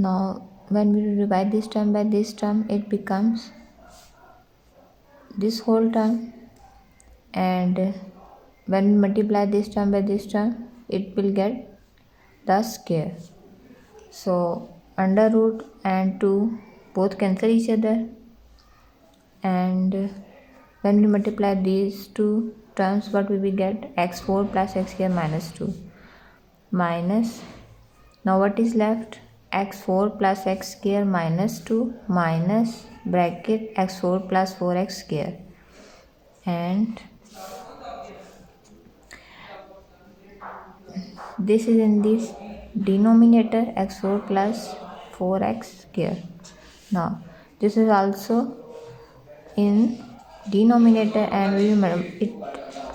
Now when we divide this term by this term, it becomes this whole term, and when we multiply this term by this term, it will get the square. So under root and 2 both cancel each other, and when we multiply these two terms, what we will get? x4 plus x square minus 2 minus, now what is left? x4 plus x square minus 2 minus bracket x4 plus 4x square, and this is in this denominator, x4 plus 4x square. Now this is also in denominator, and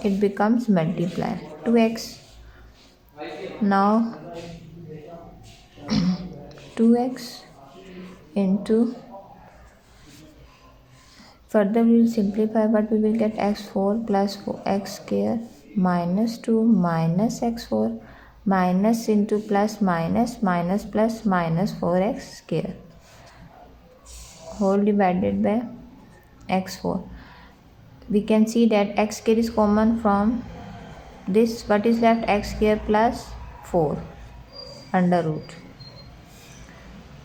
it becomes multiplier 2x. Now 2x into, further we will simplify, but we will get x4 plus 4x square minus 2 minus x4 minus into plus minus minus plus minus 4x square whole divided by x4. We can see that x square is common from this. What is left? X square plus 4 under root,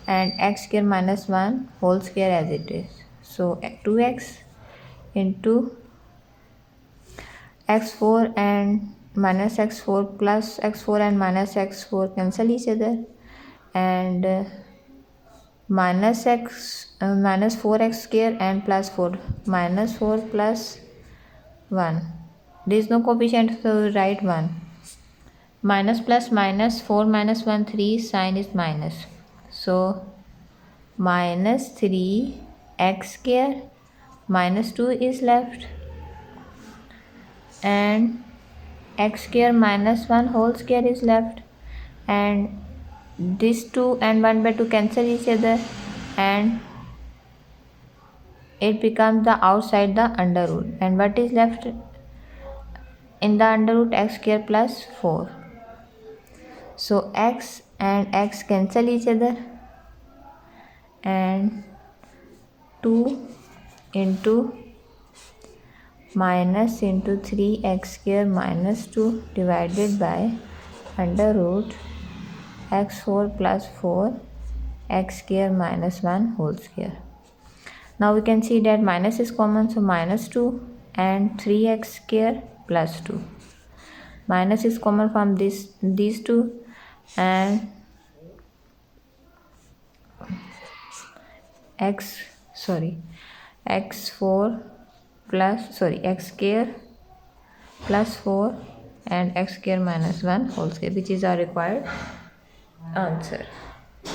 and x square minus 1 whole square as it is. So 2x into x4 and minus x4 plus x4 and minus x4 cancel each other, and minus 4x square and plus 4, minus 4 plus 1. There is no coefficient, so write 1. Minus plus minus 4 minus 1 3, sign is minus. So minus 3 x square minus 2 is left, and x square minus 1 whole square is left, and this 2 and 1 by 2 cancel each other, and it becomes the outside the under root, and what is left in the under root? X square plus 4. So x and x cancel each other, and 2 into minus into 3x square minus 2 divided by under root x4 plus 4 x square minus 1 whole square. Now we can see that minus is common, so minus 2 and 3x square plus 2. Minus is common from these two, and x4 plus x square plus 4 and x square minus 1 whole square, which is our required answer.